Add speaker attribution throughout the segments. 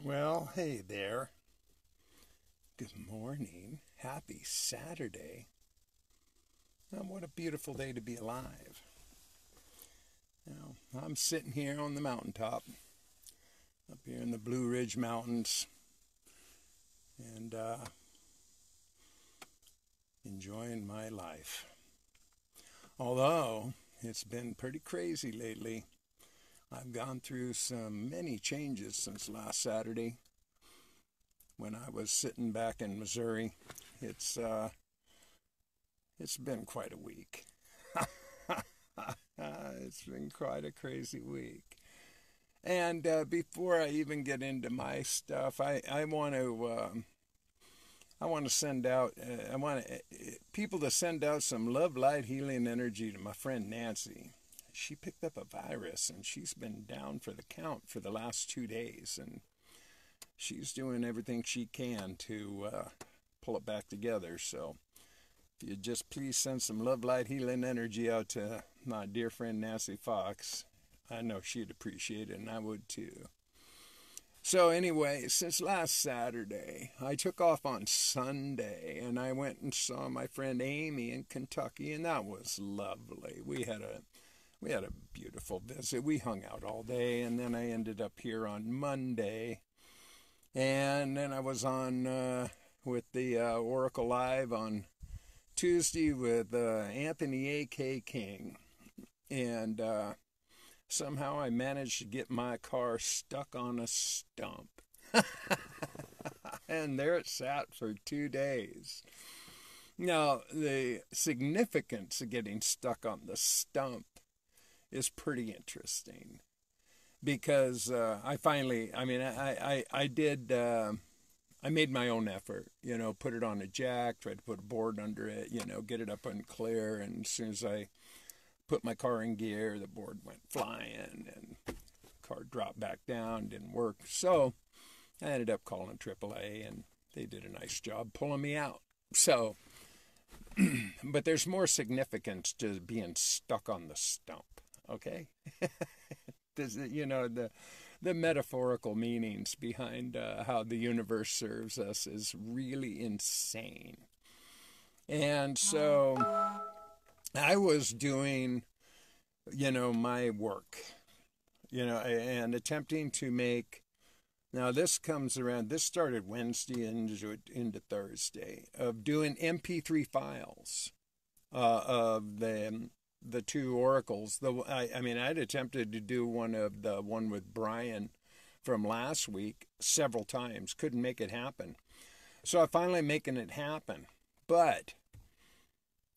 Speaker 1: Well, hey there. Good morning. Happy Saturday. What a beautiful day to be alive. I'm sitting here on the mountaintop, up here in the Blue Ridge Mountains, and enjoying my life. Although it's been pretty crazy lately. I've gone through many changes since last Saturday when I was sitting back in Missouri. It's been quite a week. It's been quite a crazy week. And before I even get into my stuff, I want to send out people to send out some love, light, healing energy to my friend Nancy. She picked up a virus and she's been down for the count for the last 2 days, and she's doing everything she can to pull it back together. So if you'd just please send some love, light, healing energy out to my dear friend Nancy Fox, I know she'd appreciate it, and I would too. So anyway, since last Saturday, I took off on Sunday and I went and saw my friend Amy in Kentucky, and that was lovely. We had a beautiful visit. We hung out all day, and then I ended up here on Monday. And then I was on with the Oracle Live on Tuesday with Anthony A.K. King. And somehow I managed to get my car stuck on a stump. And there it sat for 2 days. Now, the significance of getting stuck on the stump is pretty interesting, because I made my own effort, put it on a jack, tried to put a board under it, get it up and clear, and as soon as I put my car in gear, the board went flying and the car dropped back down, didn't work. So I ended up calling AAA, and they did a nice job pulling me out. So, but there's more significance to being stuck on the stump. Okay, the metaphorical meanings behind how the universe serves us is really insane. And so I was doing, my work, and attempting to make. Now this started Wednesday into Thursday, of doing MP3 files of the two oracles. I'd attempted to do one with Brian from last week several times. Couldn't make it happen. So I'm finally making it happen. But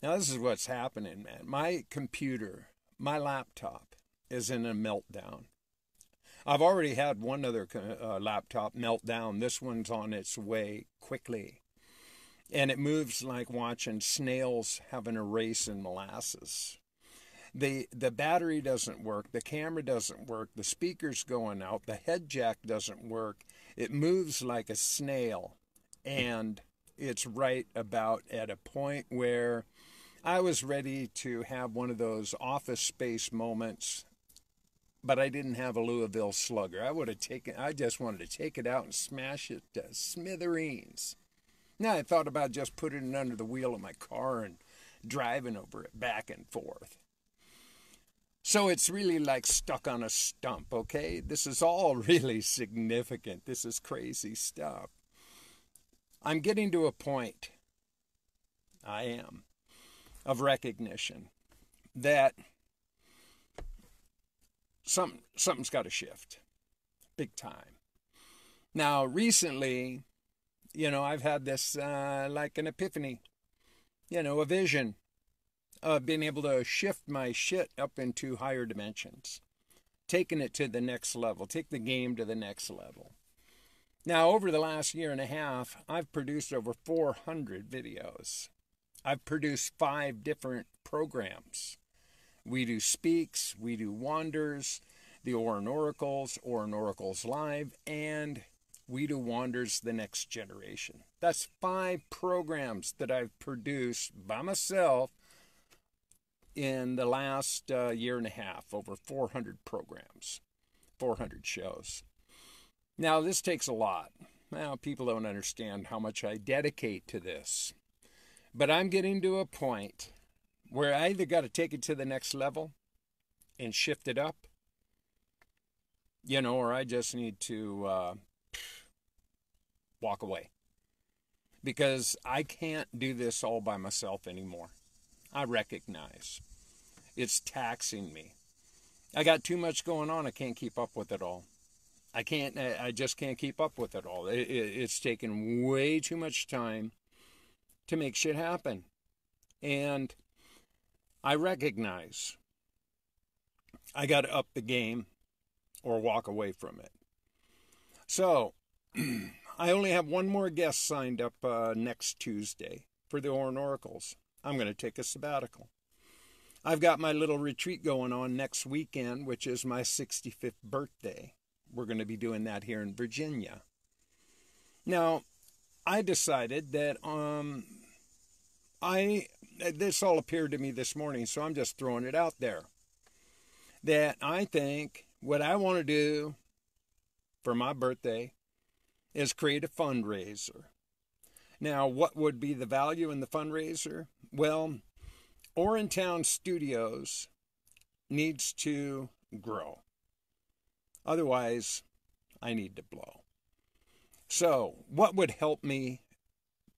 Speaker 1: now this is what's happening, man. My computer, my laptop, is in a meltdown. I've already had one other laptop meltdown. This one's on its way quickly. And it moves like watching snails having a race in molasses. The battery doesn't work, the camera doesn't work, the speaker's going out, the head jack doesn't work. It moves like a snail, and it's right about at a point where I was ready to have one of those Office Space moments, but I didn't have a Louisville Slugger. I just wanted to take it out and smash it to smithereens. Now I thought about just putting it under the wheel of my car and driving over it back and forth. So it's really like stuck on a stump, okay? This is all really significant. This is crazy stuff. I'm getting to a point, I am, of recognition that something's got to shift, big time. Now, recently, I've had this like an epiphany, a vision of being able to shift my shit up into higher dimensions, taking it to the next level, take the game to the next level. Now, over the last year and a half, I've produced over 400 videos. I've produced 5 different programs. WEEDU Speaks, WEEDU Wanders, the Oran Oracles Live, and WEEDU Wanders The Next Generation. That's 5 programs that I've produced by myself in the last year and a half, over 400 programs, 400 shows. Now, this takes a lot. Now, people don't understand how much I dedicate to this. But I'm getting to a point where I either got to take it to the next level and shift it up, or I just need to walk away. Because I can't do this all by myself anymore. I recognize it's taxing me. I got too much going on. I can't keep up with it all. I just can't keep up with it all. It's taken way too much time to make shit happen. And I recognize I got to up the game or walk away from it. So, I only have one more guest signed up next Tuesday for the Oracles. I'm going to take a sabbatical. I've got my little retreat going on next weekend, which is my 65th birthday. We're going to be doing that here in Virginia. Now, I decided that this all appeared to me this morning, so I'm just throwing it out there. That I think what I want to do for my birthday is create a fundraiser. Now, what would be the value in the fundraiser? Well, Orintown Studios needs to grow. Otherwise, I need to blow. So, what would help me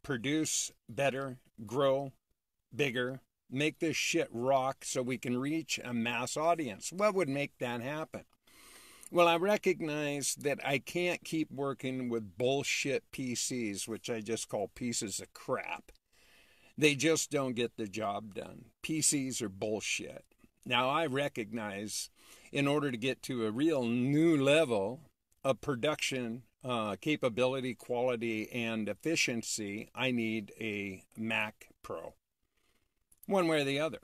Speaker 1: produce better, grow bigger, make this shit rock so we can reach a mass audience? What would make that happen? Well, I recognize that I can't keep working with bullshit PCs, which I just call pieces of crap. They just don't get the job done. PCs are bullshit. Now, I recognize in order to get to a real new level of production capability, quality, and efficiency, I need a Mac Pro. One way or the other.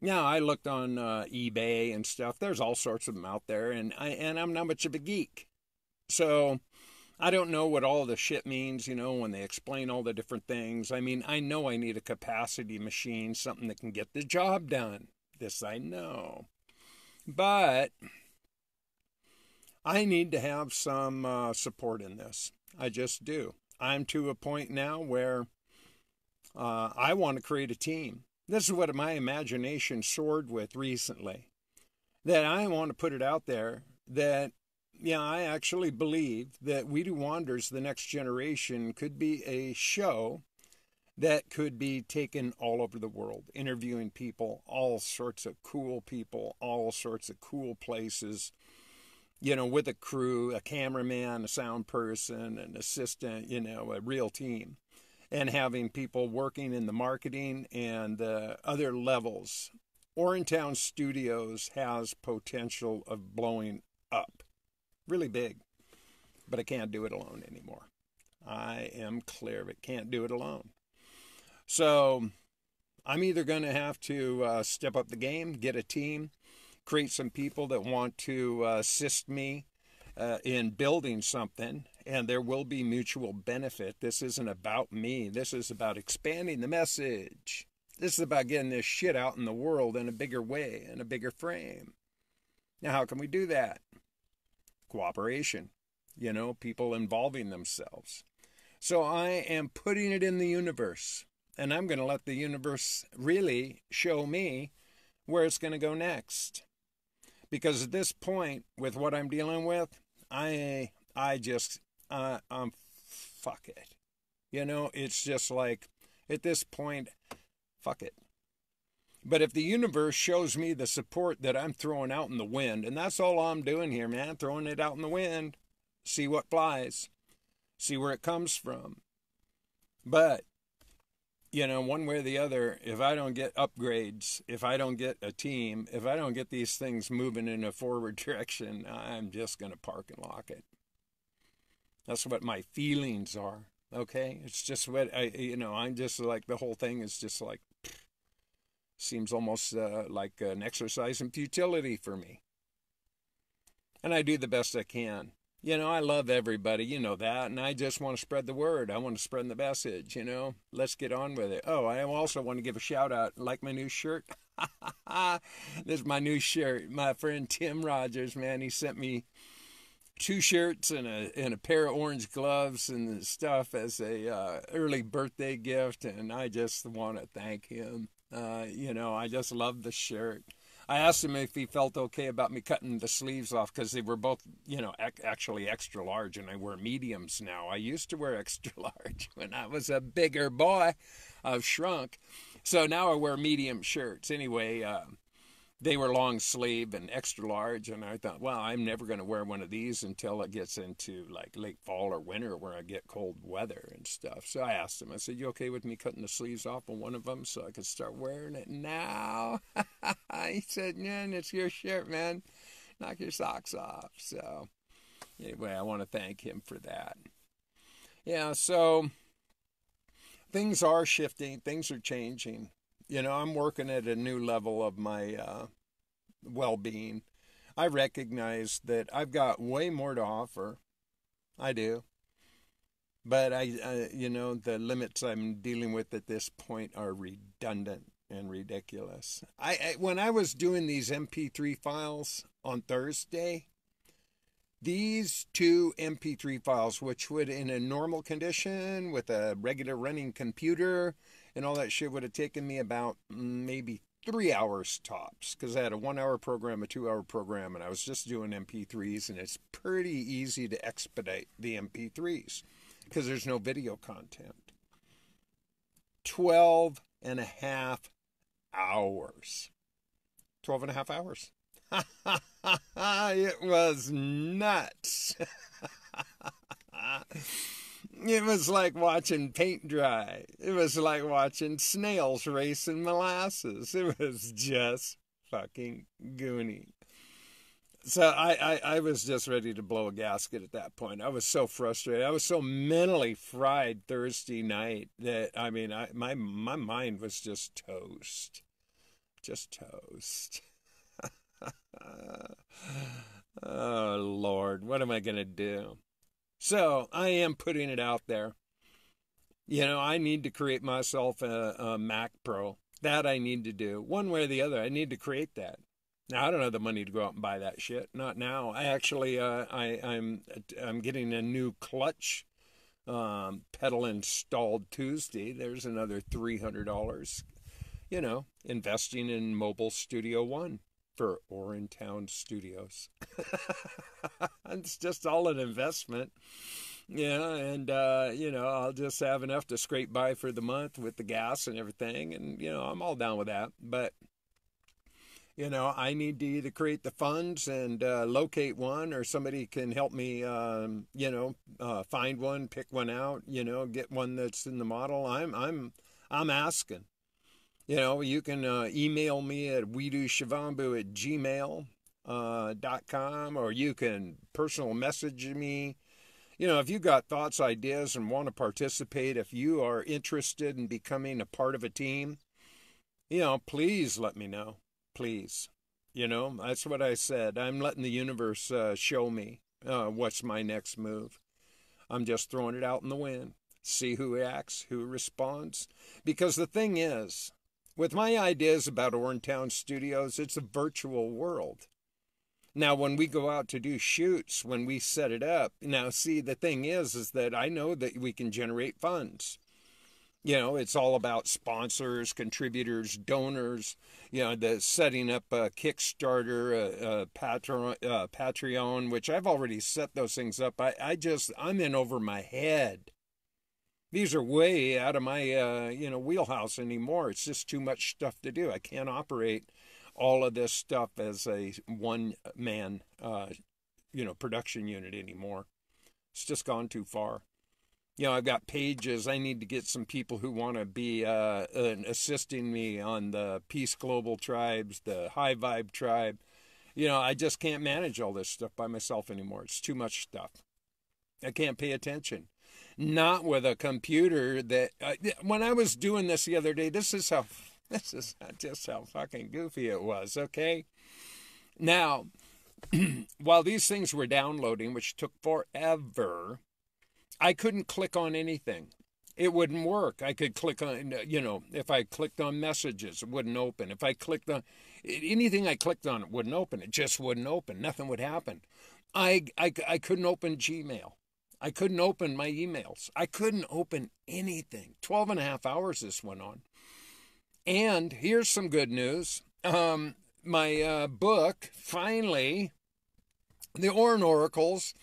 Speaker 1: Now, I looked on eBay and stuff. There's all sorts of them out there, and I'm not much of a geek. So I don't know what all the shit means, when they explain all the different things. I mean, I know I need a capacity machine, something that can get the job done. This I know. But I need to have some support in this. I just do. I'm to a point now where I want to create a team. This is what my imagination soared with recently. That I want to put it out there that, I actually believe that WEEDU Wanders, the next generation, could be a show that could be taken all over the world, interviewing people, all sorts of cool people, all sorts of cool places, with a crew, a cameraman, a sound person, an assistant, a real team. And having people working in the marketing and the other levels. Orintown Studios has potential of blowing up. Really big. But I can't do it alone anymore. I am clear of it. Can't do it alone. So I'm either going to have to step up the game, get a team, create some people that want to assist me in building something, and there will be mutual benefit. This isn't about me. This is about expanding the message. This is about getting this shit out in the world in a bigger way, in a bigger frame. Now, how can we do that? Cooperation. People involving themselves. So I am putting it in the universe, and I'm going to let the universe really show me where it's going to go next. Because at this point, with what I'm dealing with, I'm fuck it. It's just like, at this point, fuck it. But if the universe shows me the support that I'm throwing out in the wind, and that's all I'm doing here, man, throwing it out in the wind, see what flies, see where it comes from. But, one way or the other, if I don't get upgrades, if I don't get a team, if I don't get these things moving in a forward direction, I'm just going to park and lock it. That's what my feelings are, okay? It's just what I'm just like, the whole thing is just like, seems almost like an exercise in futility for me. And I do the best I can. I love everybody, that, and I just want to spread the word. I want to spread the message, Let's get on with it. Oh, I also want to give a shout out. Like my new shirt? This is my new shirt. My friend Tim Rogers, man, he sent me 2 shirts and a pair of orange gloves and stuff as a early birthday gift, and I just want to thank him. I just love the shirt. I asked him if he felt okay about me cutting the sleeves off because they were both, actually extra large, and I wear mediums now. I used to wear extra large when I was a bigger boy. I've shrunk. So now I wear medium shirts. Anyway, they were long sleeve and extra large, and I thought, well, I'm never going to wear one of these until it gets into like late fall or winter where I get cold weather and stuff. So I asked him, I said, you okay with me cutting the sleeves off on one of them so I could start wearing it now? He said, yeah, it's your shirt, man. Knock your socks off. So anyway, I want to thank him for that. Yeah, so things are shifting. Things are changing. I'm working at a new level of my well-being. I recognize that I've got way more to offer. I do. But the limits I'm dealing with at this point are redundant and ridiculous. When I was doing these MP3 files on Thursday, these 2 MP3 files, which would, in a normal condition with a regular running computer and all that shit, would have taken me about maybe 3 hours tops, because I had a 1-hour program, a 2-hour program, and I was just doing MP3s, and it's pretty easy to expedite the MP3s because there's no video content. 12 and a half hours. 12 and a half hours. It was nuts. It was like watching paint dry. It was like watching snails racing molasses. It was just fucking goony. So I was just ready to blow a gasket at that point. I was so frustrated. I was so mentally fried Thursday night that, my mind was just toast. Just toast. Oh, Lord, what am I going to do? So I am putting it out there. I need to create myself a Mac Pro. That I need to do. One way or the other, I need to create that. Now, I don't have the money to go out and buy that shit. Not now. I actually, I'm getting a new clutch pedal installed Tuesday. There's another $300. Investing in Mobile Studio One for Orintown Studios. It's just all an investment. And I'll just have enough to scrape by for the month with the gas and everything. And, I'm all down with that. But, I need to either create the funds and locate one, or somebody can help me, find one, pick one out, get one that's in the model. I'm asking. You can email me at WEEDU@gmail.com, or you can personal message me. If you got thoughts, ideas, and want to participate, if you are interested in becoming a part of a team, please let me know. Please. That's what I said. I'm letting the universe show me what's my next move. I'm just throwing it out in the wind. See who acts, who responds. Because the thing is, with my ideas about Orintown Studios, it's a virtual world. Now, when we go out to do shoots, when we set it up, now, see, the thing is that I know that we can generate funds. It's all about sponsors, contributors, donors, the setting up a Kickstarter, Patreon, which I've already set those things up. I'm in over my head. These are way out of my, wheelhouse anymore. It's just too much stuff to do. I can't operate all of this stuff as a one-man, production unit anymore. It's just gone too far. I've got pages. I need to get some people who want to be assisting me on the Peace Global Tribes, the High Vibe Tribe. I just can't manage all this stuff by myself anymore. It's too much stuff. I can't pay attention. Not with a computer that, when I was doing this the other day, this is just how fucking goofy it was, okay? Now, while these things were downloading, which took forever, I couldn't click on anything. It wouldn't work. I could click on, if I clicked on messages, it wouldn't open. If I clicked on anything I clicked on, it wouldn't open. It just wouldn't open. Nothing would happen. I couldn't open Gmail. I couldn't open my emails. I couldn't open anything. 12 and a half hours this went on. And here's some good news. My book, finally, The Orin Oracles,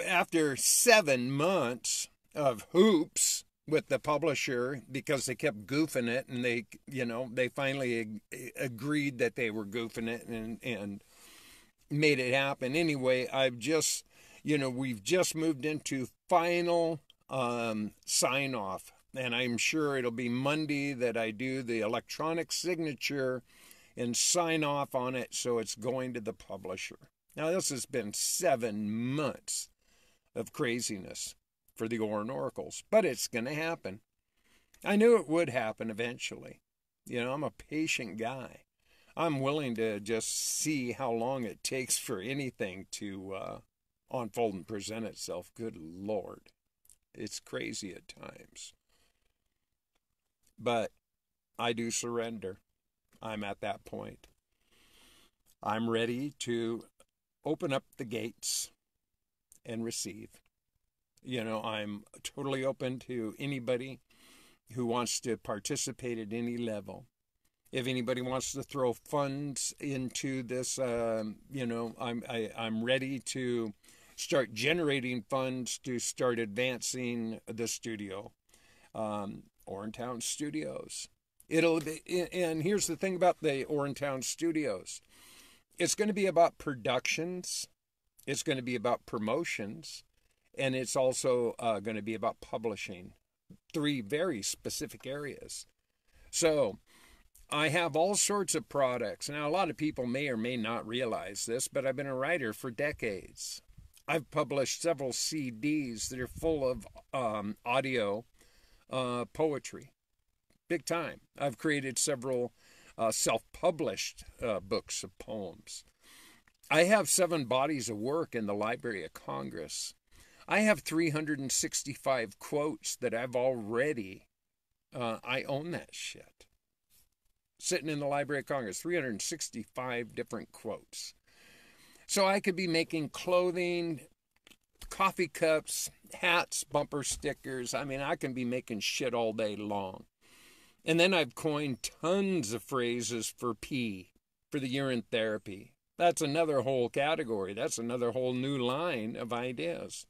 Speaker 1: after 7 months of hoops with the publisher because they kept goofing it, and they finally agreed that they were goofing it and made it happen. Anyway, we've just moved into final sign off, and I'm sure it'll be Monday that I do the electronic signature and sign off on it, so it's going to the publisher. Now, this has been 7 months of craziness for the Orin Oracles, but it's going to happen. I knew it would happen eventually. I'm a patient guy. I'm willing to just see how long it takes for anything to unfold and present itself. Good Lord. It's crazy at times. But I do surrender. I'm at that point. I'm ready to open up the gates and receive. I'm totally open to anybody who wants to participate at any level. If anybody wants to throw funds into this, I'm ready to start generating funds to start advancing the studio, Orintown Studios. And here's the thing about the Orintown Studios. It's going to be about productions. It's going to be about promotions. And it's also going to be about publishing. 3 very specific areas. So I have all sorts of products. Now, a lot of people may or may not realize this, but I've been a writer for decades. I've published several CDs that are full of audio poetry. Big time. I've created several self-published books of poems. I have 7 bodies of work in the Library of Congress. I have 365 quotes that I've already, I own that shit. Sitting in the Library of Congress, 365 different quotes. So I could be making clothing, coffee cups, hats, bumper stickers. I can be making shit all day long. And then I've coined tons of phrases for pee, for the urine therapy. That's another whole category. That's another whole new line of ideas.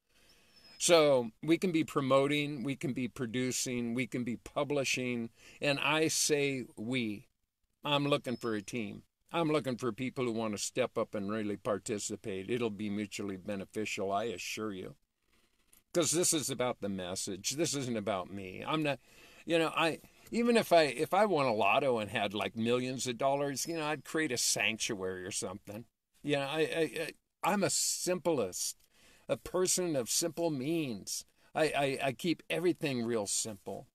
Speaker 1: So we can be promoting, we can be producing, we can be publishing, and I say we. I'm looking for a team. I'm looking for people who want to step up and really participate. It'll be mutually beneficial, I assure you. Because this is about the message. This isn't about me. I'm not, even if I won a lotto and had like millions of dollars, I'd create a sanctuary or something. I'm a simplest. A person of simple means. I keep everything real simple,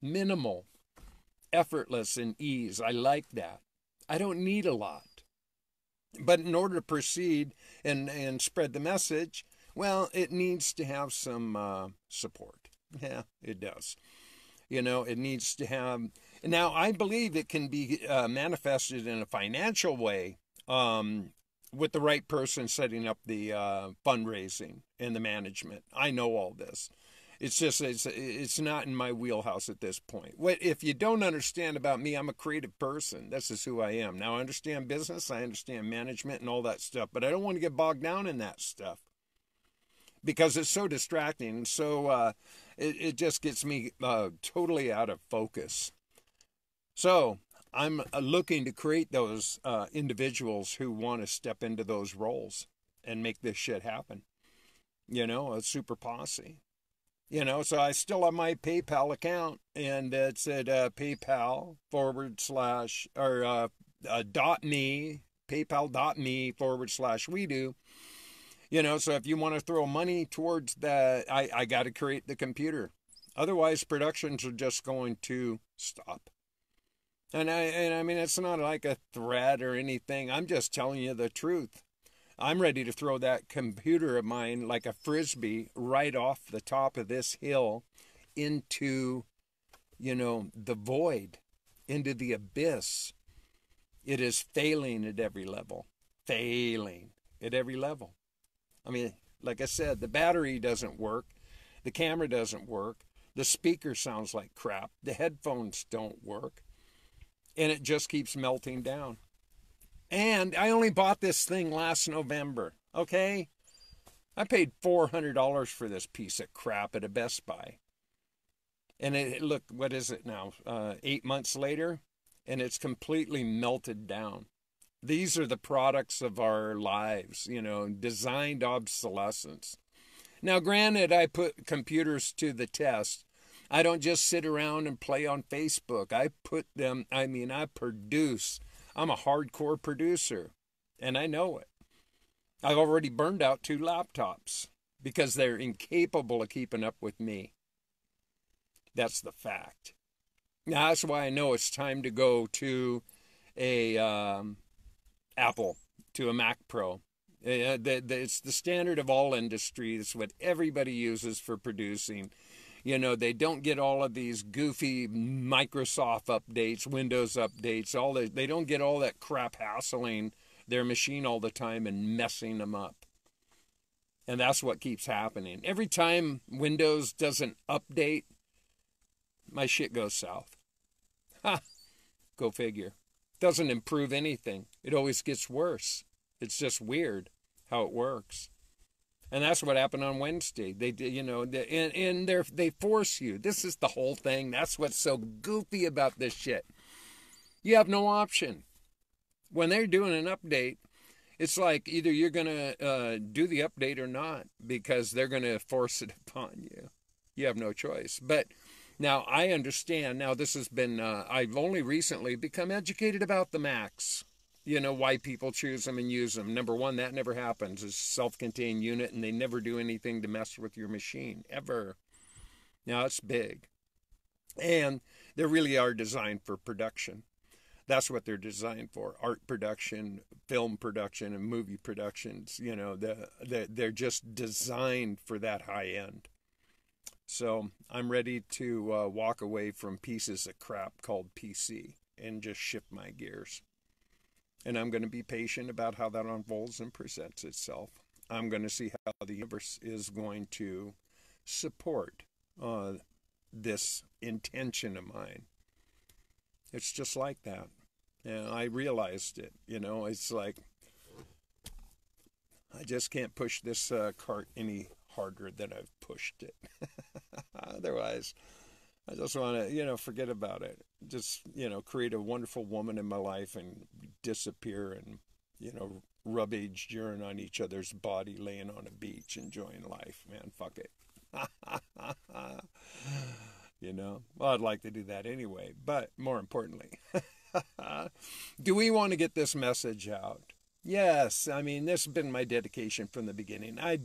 Speaker 1: minimal, effortless, and ease. I like that. I don't need a lot. But in order to proceed and spread the message, well, it needs to have some support. Yeah, it does. It needs to have... Now, I believe it can be manifested in a financial way, with the right person setting up the fundraising and the management. I know all this. It's just, it's not in my wheelhouse at this point. If you don't understand about me, I'm a creative person. This is who I am. Now, I understand business, I understand management and all that stuff, but I don't want to get bogged down in that stuff because it's so distracting. So it just gets me totally out of focus. So I'm looking to create those individuals who want to step into those roles and make this shit happen. A super posse. So I still have my PayPal account, and it's at PayPal / .me, PayPal.me / WEEDU. So if you want to throw money towards that, I got to create the computer. Otherwise, productions are just going to stop. And I mean, it's not like a threat or anything. I'm just telling you the truth. I'm ready to throw that computer of mine like a frisbee right off the top of this hill into, the void, into the abyss. It is failing at every level. Failing at every level. I mean, like I said, the battery doesn't work. The camera doesn't work. The speaker sounds like crap. The headphones don't work. And it just keeps melting down. And I only bought this thing last November, okay? I paid $400 for this piece of crap at a Best Buy. And look, what is it now? 8 months later, and it's completely melted down. These are the products of our lives, you know, designed obsolescence. Now, granted, I put computers to the test. I don't just sit around and play on Facebook. I produce. I'm a hardcore producer, and I know it. I've already burned out 2 laptops because they're incapable of keeping up with me. That's the fact. Now, that's why I know it's time to go to a Apple, to a Mac Pro. It's the standard of all industries. It's what everybody uses for producing. You know, they don't get all of these goofy Microsoft updates, Windows updates, they don't get all that crap hassling their machine all the time and messing them up. And that's what keeps happening. Every time Windows doesn't update, my shit goes south. Ha! Go figure. Doesn't improve anything. It always gets worse. It's just weird how it works. And that's what happened on Wednesday. They did, you know, and they force you. This is the whole thing. That's what's so goofy about this shit. You have no option. When they're doing an update, it's like either you're going to do the update or not, because they're going to force it upon you. You have no choice. But now I understand. Now this has been, I've only recently become educated about the Macs. You know, why people choose them and use them. Number one, that never happens. It's a self-contained unit, and they never do anything to mess with your machine, ever. Now, it's big. And they really are designed for production. That's what they're designed for. Art production, film production, and movie productions. You know, they're just designed for that high end. So I'm ready to walk away from pieces of crap called PC and just shift my gears. And I'm going to be patient about how that unfolds and presents itself. I'm going to see how the universe is going to support this intention of mine. It's just like that. And I realized it. You know, it's like I just can't push this cart any harder than I've pushed it. Otherwise, I just want to, you know, forget about it. Just, you know, create a wonderful woman in my life and disappear and, you know, rub aged urine on each other's body laying on a beach enjoying life. Man, fuck it. You know, well, I'd like to do that anyway. But more importantly, do we want to get this message out? Yes. I mean, this has been my dedication from the beginning. I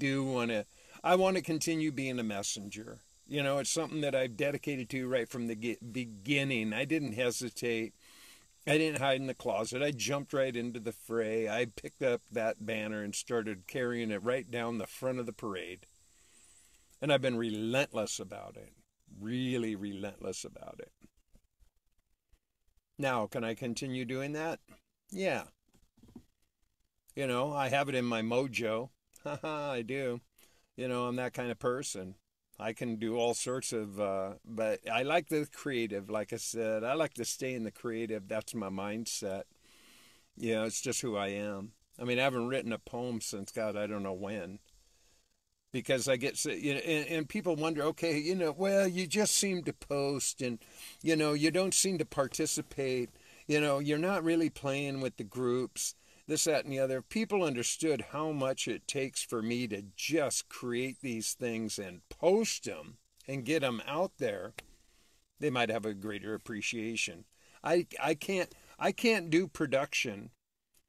Speaker 1: want to continue being a messenger. You know, it's something that I've dedicated to right from the beginning. I didn't hesitate. I didn't hide in the closet. I jumped right into the fray. I picked up that banner and started carrying it right down the front of the parade. And I've been relentless about it. Really relentless about it. Now, can I continue doing that? Yeah. You know, I have it in my mojo. Haha, I do. You know, I'm that kind of person. I can do all sorts of, but I like the creative. Like I said, I like to stay in the creative. That's my mindset. You know, it's just who I am. I mean, I haven't written a poem since, God, I don't know when. Because I get, you know, and people wonder, okay, you know, well, you just seem to post and, you know, you don't seem to participate. You know, you're not really playing with the groups. This, that, and the other. People understood how much it takes for me to just create these things and post them and get them out there. They might have a greater appreciation. I can't do production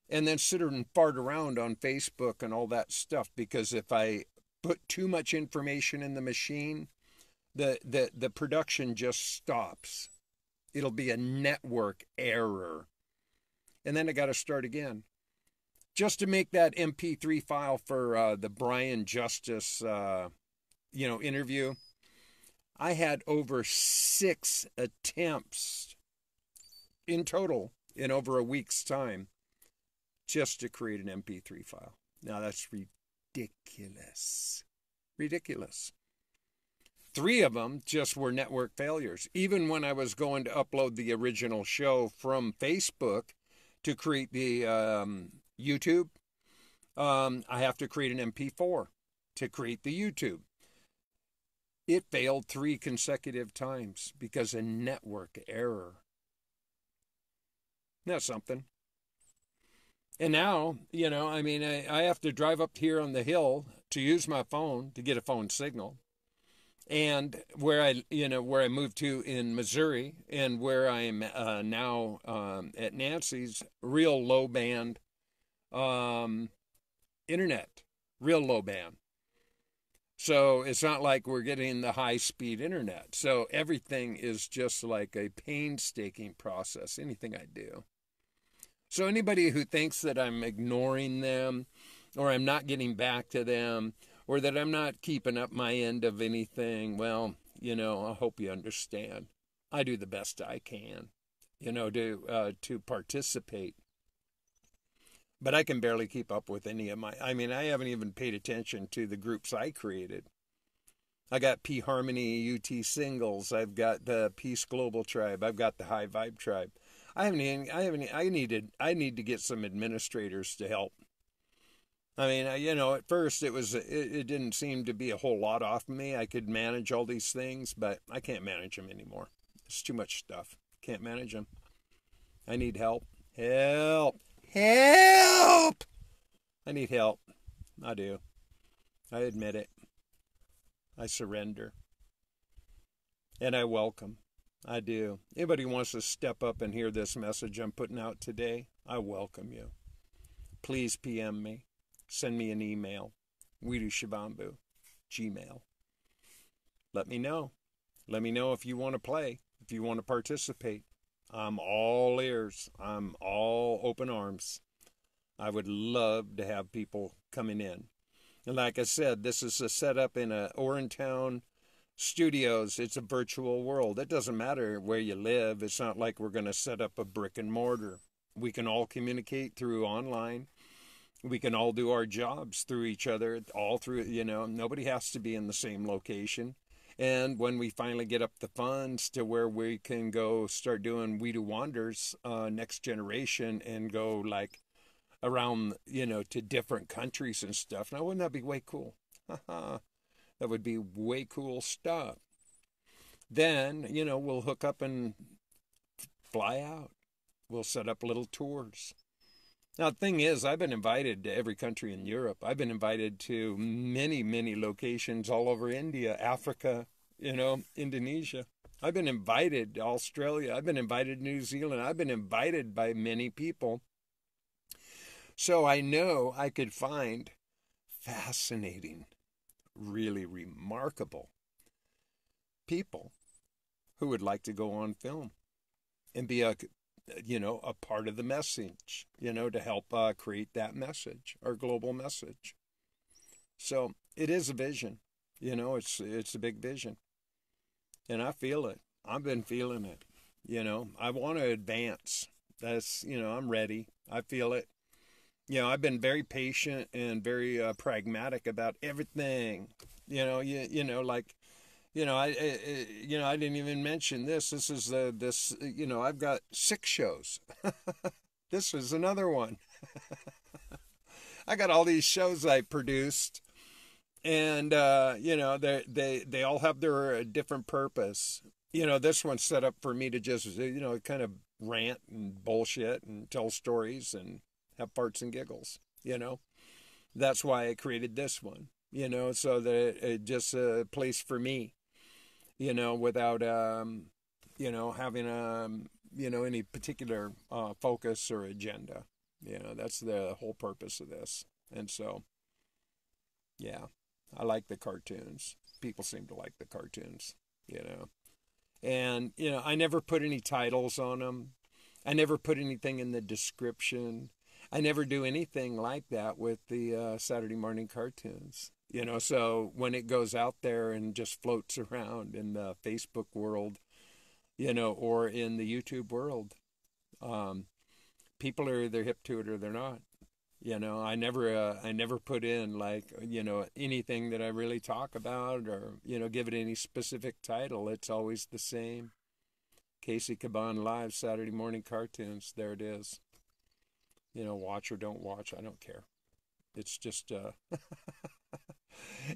Speaker 1: and then sit and fart around on Facebook and all that stuff, because if I put too much information in the machine, the production just stops. It'll be a network error. And then I got to start again. Just to make that MP3 file for the Brian Justice, you know, interview, I had over 6 attempts in total in over a week's time just to create an MP3 file. Now that's ridiculous. Ridiculous. 3 of them just were network failures. Even when I was going to upload the original show from Facebook to create the YouTube, I have to create an MP4 to create the YouTube. It failed 3 consecutive times because of network error. That's something. And now, you know, I mean, I have to drive up here on the hill to use my phone to get a phone signal. And where I moved to in Missouri, and where I am now at Nancy's, real low band internet, real low band. So it's not like we're getting the high speed internet. So everything is just like a painstaking process, anything I do. So anybody who thinks that I'm ignoring them, or I'm not getting back to them, or that I'm not keeping up my end of anything, well, you know, I hope you understand. I do the best I can, you know, to participate. But I can barely keep up with any of my, I mean, I haven't even paid attention to the groups I created. I got P Harmony UT Singles. I've got the Peace Global Tribe. I've got the High Vibe Tribe. I need to get some administrators to help. I mean, you know, at first it didn't seem to be a whole lot off me. I could manage all these things, but I can't manage them anymore. It's too much stuff. Can't manage them. I need help. Help! Help! I need help. I do. I admit it. I surrender. And I welcome. I do. Anybody wants to step up and hear this message I'm putting out today, I welcome you. Please PM me. Send me an email. WEEDU SHIVAMBU. Gmail. Let me know. Let me know if you want to play, if you want to participate. I'm all ears. I'm all open arms. I would love to have people coming in. And like I said, this is a setup in a Orentown Studios. It's a virtual world. It doesn't matter where you live. It's not like we're going to set up a brick and mortar. We can all communicate through online. We can all do our jobs through each other, all through, you know, nobody has to be in the same location. And when we finally get up the funds to where we can go start doing WEEDU Wanders next generation and go like around, you know, to different countries and stuff. Now, wouldn't that be way cool? That would be way cool stuff. Then, you know, we'll hook up and fly out. We'll set up little tours. Now, the thing is, I've been invited to every country in Europe. I've been invited to many, many locations all over India, Africa, you know, Indonesia. I've been invited to Australia. I've been invited to New Zealand. I've been invited by many people. So I know I could find fascinating, really remarkable people who would like to go on film and be a part of the message, you know, to help create that message, our global message. So it is a vision, you know, it's a big vision. And I feel it. I've been feeling it, you know. I want to advance. That's, you know, I'm ready. I feel it. You know, I've been very patient and very pragmatic about everything. You know, I didn't even mention this. This is I've got 6 shows. This is another one. I got all these shows I produced, and they all have their different purpose. You know, this one's set up for me to just, you know, kind of rant and bullshit and tell stories and have farts and giggles, you know. That's why I created this one, you know, so that it just a place for me, you know, without, having, any particular focus or agenda. You know, that's the whole purpose of this. And so, yeah, I like the cartoons. People seem to like the cartoons, you know. And, you know, I never put any titles on them. I never put anything in the description. I never do anything like that with the Saturday morning cartoons. You know, so when it goes out there and just floats around in the Facebook world, you know, or in the YouTube world, people are either hip to it or they're not. You know, I never put in like, you know, anything that I really talk about or, you know, give it any specific title. It's always the same. Cayce Kaban Live Saturday morning cartoons. There it is. You know, watch or don't watch, I don't care. It's just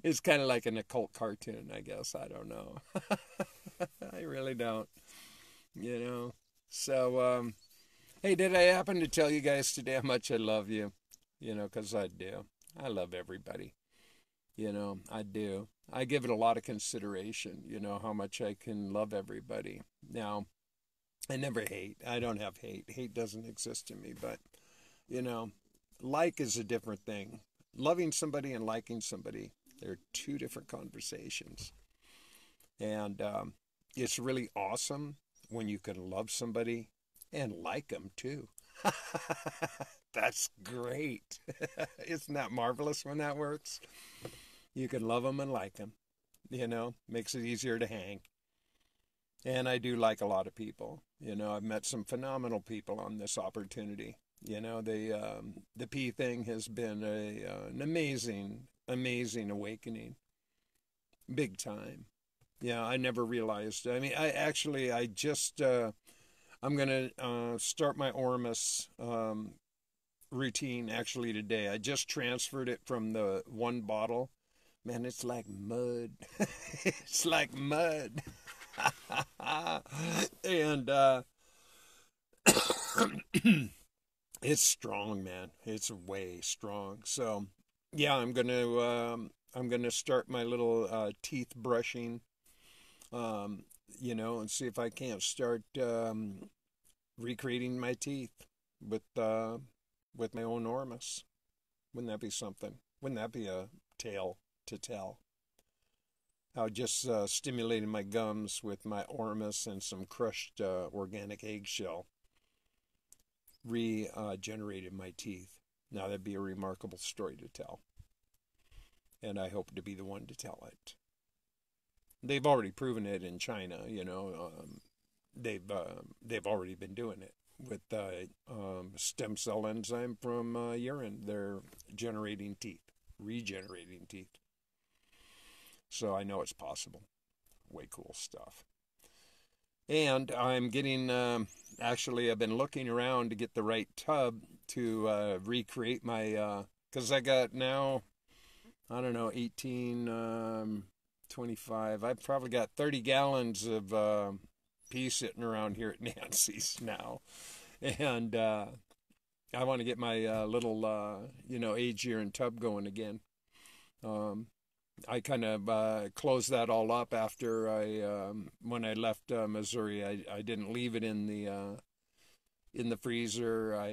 Speaker 1: it's kind of like an occult cartoon, I guess. I don't know. I really don't, you know. So hey, did I happen to tell you guys today how much I love you? You know, 'cause I do. I love everybody. You know, I do. I give it a lot of consideration, you know, how much I can love everybody. Now, I never hate. I don't have hate. Hate doesn't exist in me, but, you know, like is a different thing. Loving somebody and liking somebody, they're two different conversations. And it's really awesome when you can love somebody and like them too. That's great. Isn't that marvelous when that works? You can love them and like them. You know, makes it easier to hang. And I do like a lot of people. You know, I've met some phenomenal people on this opportunity. You know, the P thing has been an amazing awakening. Big time. Yeah, I never realized. I mean, I just, I'm going to start my Ormus routine actually today. I just transferred it from the one bottle. Man, it's like mud. It's like mud. And it's strong, man. It's way strong. So, yeah, I'm gonna start my little teeth brushing, you know, and see if I can't start recreating my teeth with my own Ormus. Wouldn't that be something? Wouldn't that be a tale to tell? How just stimulating my gums with my Ormus and some crushed organic eggshell regenerated my teeth. Now that'd be a remarkable story to tell, and I hope to be the one to tell it. They've already proven it in China. You know, they've already been doing it with stem cell enzyme from urine. They're generating teeth, regenerating teeth. So I know it's possible. Way cool stuff. And I'm getting, actually, I've been looking around to get the right tub to recreate my, because I got now, I don't know, 18, 25. I've probably got 30 gallons of pee sitting around here at Nancy's now. And I want to get my little, you know, age year and tub going again. I kind of closed that all up after when I left Missouri. I didn't leave it in the freezer. I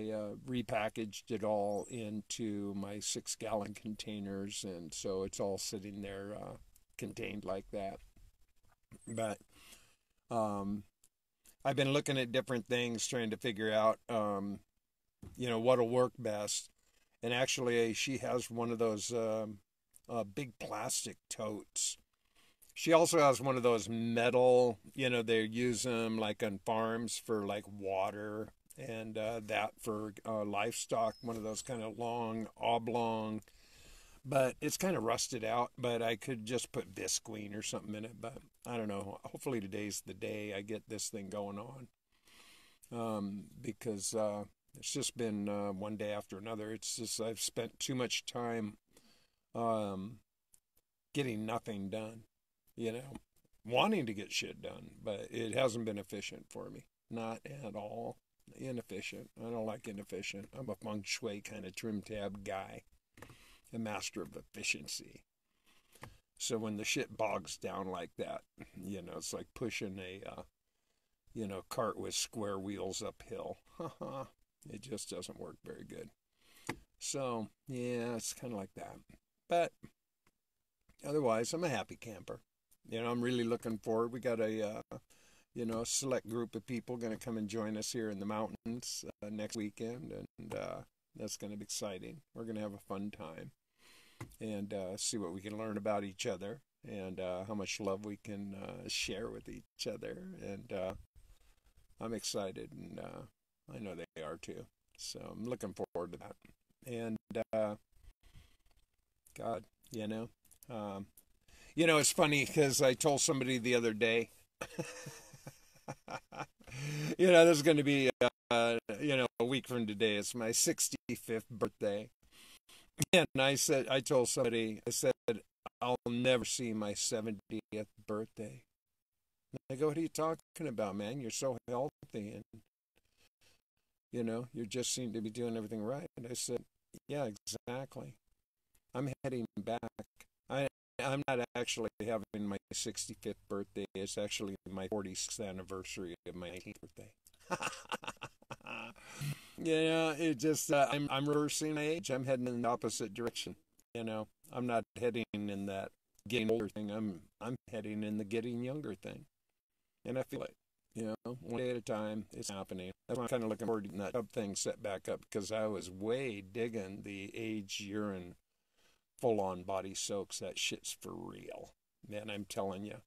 Speaker 1: repackaged it all into my 6-gallon containers, and so it's all sitting there contained like that. But I've been looking at different things, trying to figure out, you know, what'll work best. And actually, she has one of those big plastic totes. She also has one of those metal, you know, they use them like on farms for like water and that for livestock, one of those kind of long, oblong, but it's kind of rusted out, but I could just put Visqueen or something in it, but I don't know. Hopefully today's the day I get this thing going on, because it's just been one day after another. It's just I've spent too much time getting nothing done, you know, wanting to get shit done, but it hasn't been efficient for me. Not at all. Inefficient. I don't like inefficient. I'm a feng shui kind of trim tab guy, a master of efficiency. So when the shit bogs down like that, you know, it's like pushing a, you know, cart with square wheels uphill. It just doesn't work very good. So, yeah, it's kind of like that. But otherwise, I'm a happy camper. You know, I'm really looking forward. We got a, you know, a select group of people going to come and join us here in the mountains next weekend, and that's going to be exciting. We're going to have a fun time and see what we can learn about each other and how much love we can share with each other. And I'm excited, and I know they are too. So I'm looking forward to that. And God, it's funny because I told somebody the other day, this is going to be, a week from today. It's my 65th birthday. And I told somebody, I said, I'll never see my 70th birthday. And I go, what are you talking about, man? You're so healthy and, you just seem to be doing everything right. And I said, yeah, exactly. I'm heading back. I'm not actually having my 65th birthday. It's actually my 46th anniversary of my 18th birthday. It just I'm reversing my age. I'm heading in the opposite direction. I'm not heading in that getting older thing. I'm heading in the getting younger thing, and I feel it. One day at a time, it's happening. That's why I'm kind of looking forward to that tub thing set back up because I was way digging the age urine full-on body soaks. That shit's for real, man. I'm telling you,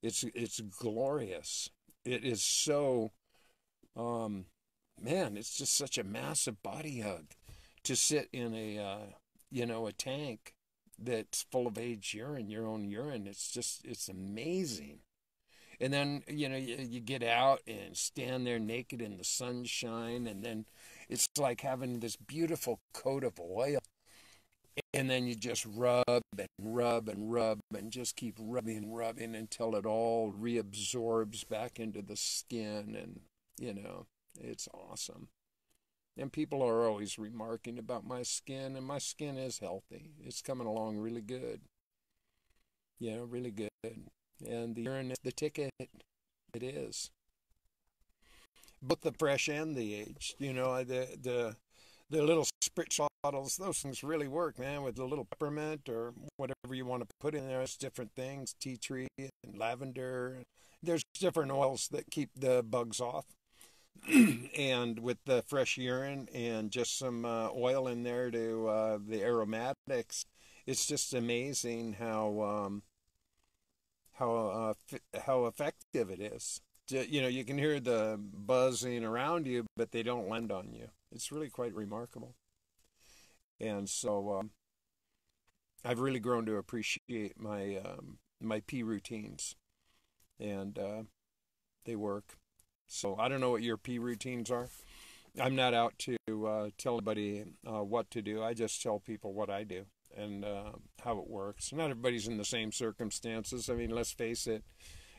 Speaker 1: it's glorious. It is so, man. It's just such a massive body hug to sit in a tank that's full of age urine, your own urine. It's amazing. And then, you get out and stand there naked in the sunshine, and then it's like having this beautiful coat of oil. And then you just rub and rub and rub and just keep rubbing and rubbing until it all reabsorbs back into the skin. And, it's awesome. And people are always remarking about my skin, and my skin is healthy. It's coming along really good. Really good. And the urine is the ticket. It is. Both the fresh and the aged. The little spritz bottles, those things really work, man, with a little peppermint or whatever you want to put in there. It's different things, tea tree and lavender. There's different oils that keep the bugs off. And with the fresh urine and just some oil in there to the aromatics, it's just amazing how effective it is. You can hear the buzzing around you, but they don't land on you. It's really quite remarkable. And so I've really grown to appreciate my pee routines, and they work. So I don't know what your pee routines are. I'm not out to tell anybody what to do. I just tell people what I do and how it works. Not everybody's in the same circumstances. I mean, let's face it.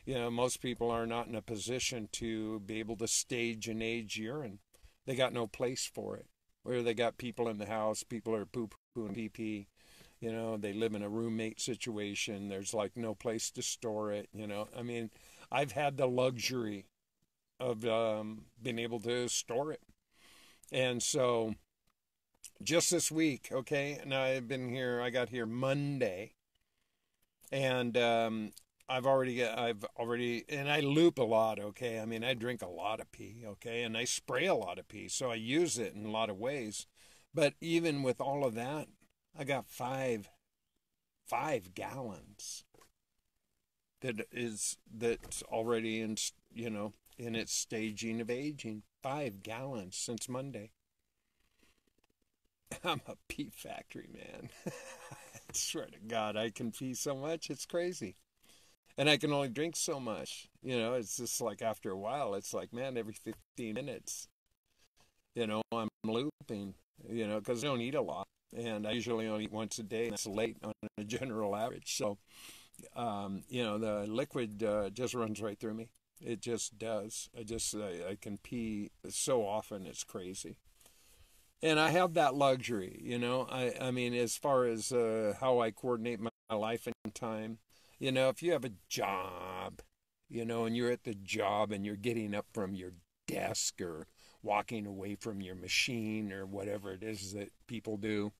Speaker 1: Most people are not in a position to be able to stage an age urine. They got no place for it. Where they got people in the house, people are poo-poo and pee-pee. They live in a roommate situation. There's like no place to store it. I mean, I've had the luxury of being able to store it. And so just this week, okay, now I got here Monday, and I've already, and I loop a lot, okay? I mean, I drink a lot of pee, okay? And I spray a lot of pee, so I use it in a lot of ways. But even with all of that, I got five gallons that's already in, in its staging of aging. 5 gallons since Monday. I'm a pee factory, man. I swear to God, I can pee so much, it's crazy. And I can only drink so much. It's just like after a while, it's like, man, every 15 minutes, I'm looping, because I don't eat a lot. And I usually only eat once a day, and that's late on a general average. So, the liquid just runs right through me. It just does. I can pee so often, it's crazy. And I have that luxury, I mean, as far as how I coordinate my life and time. If you have a job, and you're at the job and you're getting up from your desk or walking away from your machine or whatever it is that people do,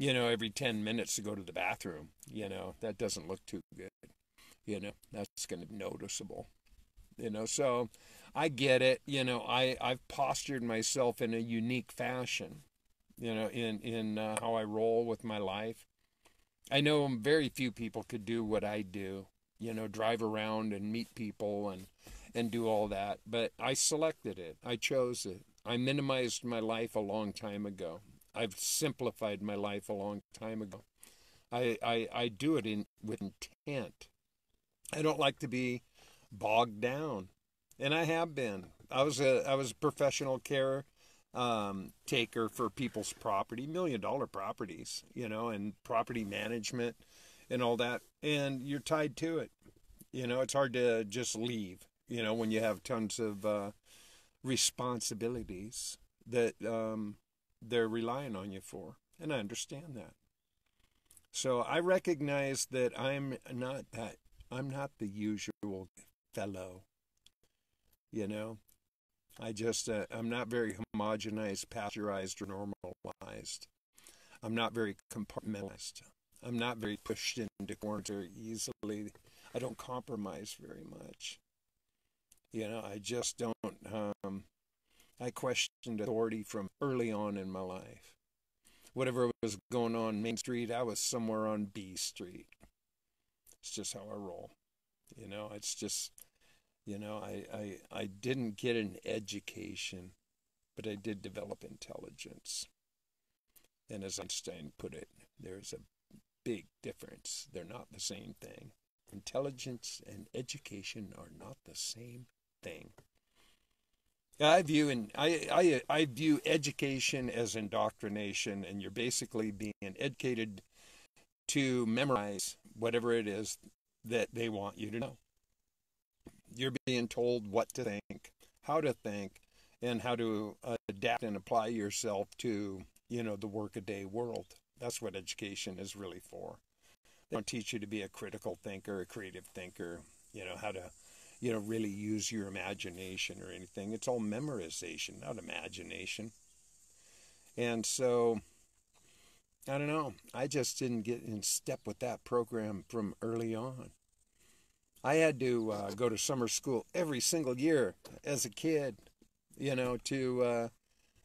Speaker 1: every 10 minutes to go to the bathroom, that doesn't look too good. That's going to be noticeable. So I get it. I've postured myself in a unique fashion, in how I roll with my life. I know very few people could do what I do, drive around and meet people and do all that. But I selected it. I chose it. I minimized my life a long time ago. I've simplified my life a long time ago. I do it with intent. I don't like to be bogged down, and I have been. I was a professional care taker for people's property, $1 million properties, and property management and all that, and you're tied to it. It's hard to just leave. When you have tons of responsibilities that they're relying on you for, and I understand that. So I recognize that I'm not the usual fellow, you know. I'm not very homogenized, pasteurized, or normalized. I'm not very compartmentalized. I'm not very pushed into corners very easily. I don't compromise very much. I just don't. I questioned authority from early on in my life. Whatever was going on Main Street, I was somewhere on B Street. It's just how I roll. It's just, I didn't get an education, but I did develop intelligence. And as Einstein put it, there's a big difference. They're not the same thing. Intelligence and education are not the same thing. I view education as indoctrination, and you're basically being educated to memorize whatever it is that they want you to know. You're being told what to think, how to think, and how to adapt and apply yourself to, the workaday world. That's what education is really for. They don't teach you to be a critical thinker, a creative thinker, how to, really use your imagination or anything. It's all memorization, not imagination. And so, I don't know. I just didn't get in step with that program from early on. I had to go to summer school every single year as a kid, to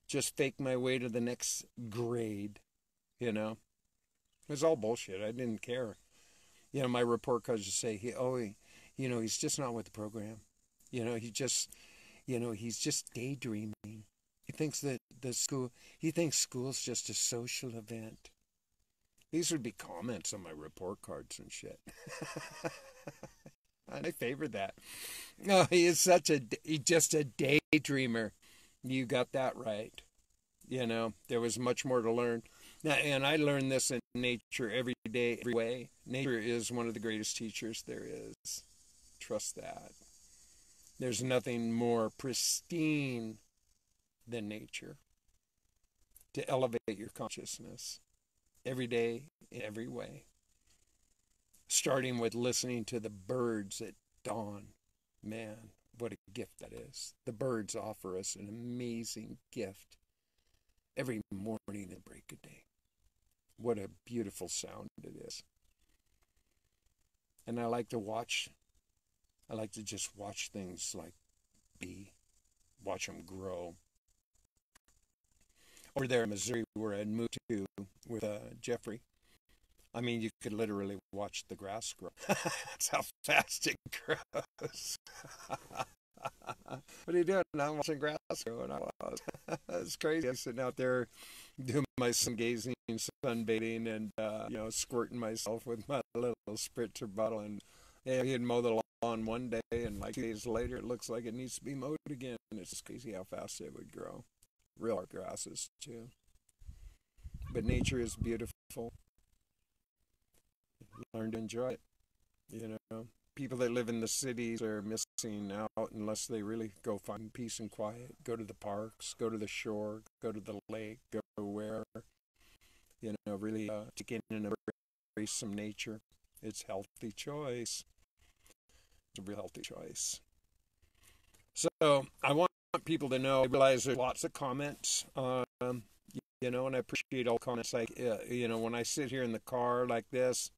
Speaker 1: just fake my way to the next grade, It was all bullshit. I didn't care. My report cards would say, he's just not with the program. He's just daydreaming. He thinks that he thinks school's just a social event. These would be comments on my report cards and shit. And I favored that. No, he's just a daydreamer. You got that right. There was much more to learn. Now, and I learned this in nature every day, every way. Nature is one of the greatest teachers there is. Trust that. There's nothing more pristine than nature to elevate your consciousness every day, in every way. Starting with listening to the birds at dawn. Man, what a gift that is. The birds offer us an amazing gift every morning at break of day. What a beautiful sound it is. And I like to just watch things watch them grow. Over there in Missouri, where I'd moved to with Jeffrey, I mean, you could literally watch the grass grow. That's how fast it grows. What are you doing? I'm watching grass grow. And it's crazy. I'm sitting out there doing my sun-gazing, sunbathing, and, squirting myself with my little spritzer bottle. And he'd mow the lawn one day, and like 2 days later, it looks like it needs to be mowed again. It's just crazy how fast it would grow. Real art grasses, too. But nature is beautiful. Learn to enjoy it. People that live in the cities are missing out unless they really go find peace and quiet. Go to the parks, go to the shore, go to the lake, go where, really take in and embrace some nature. It's a healthy choice. It's a real healthy choice. So I want people to know, I realize there's lots of comments, and I appreciate all comments. Like, when I sit here in the car like this,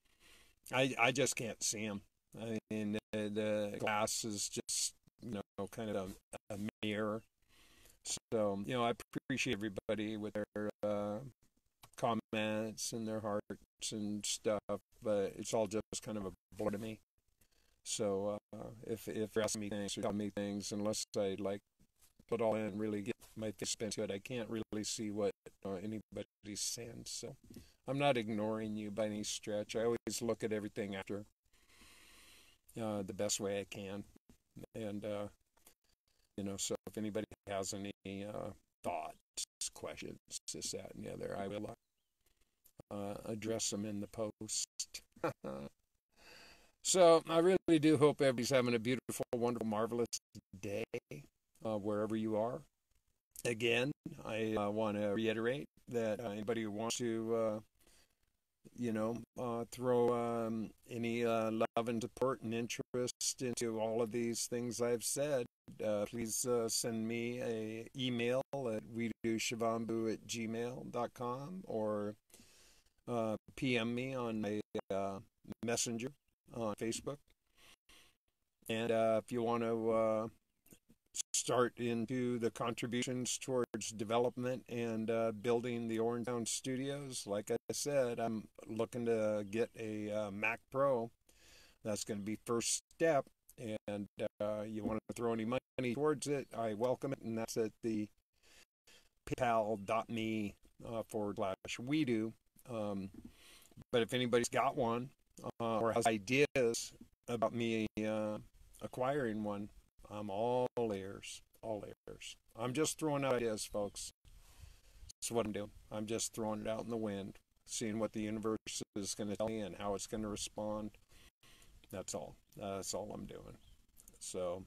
Speaker 1: I just can't see them. I mean, the glass is just, kind of a mirror. So, I appreciate everybody with their comments and their hearts and stuff, but it's all just kind of a blur to me. So, if you're asking me things or telling me things, unless I put all in and really get my face into it, I can't really see what anybody's saying. So I'm not ignoring you by any stretch. I always look at everything after the best way I can. And, so if anybody has any thoughts, questions, this, that, and the other, I will address them in the post. So I really do hope everybody's having a beautiful, wonderful, marvelous day wherever you are. Again, I want to reiterate that anybody who wants to, throw any love and support and interest into all of these things I've said, please send me an email at weedushivambu@gmail.com or PM me on my messenger on Facebook. And if you want to start into the contributions towards development and building the Orangetown Studios, like I said, I'm looking to get a Mac Pro. That's going to be first step. And you want to throw any money towards it, I welcome it. And that's at the paypal.me/WEEDU. But if anybody's got one or has ideas about me acquiring one, I'm all ears, all ears. I'm just throwing out ideas, folks. That's what I'm doing. I'm just throwing it out in the wind, seeing what the universe is going to tell me and how it's going to respond. That's all. That's all I'm doing. So,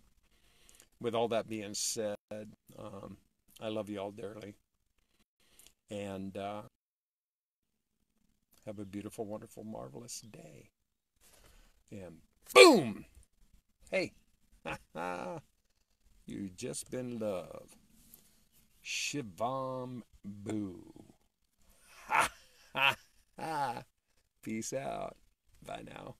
Speaker 1: with all that being said, I love you all dearly. And have a beautiful, wonderful, marvelous day. And boom! Hey! You've just been loved. SHIVAMBU. Ha! Ha! Ha! Peace out. Bye now.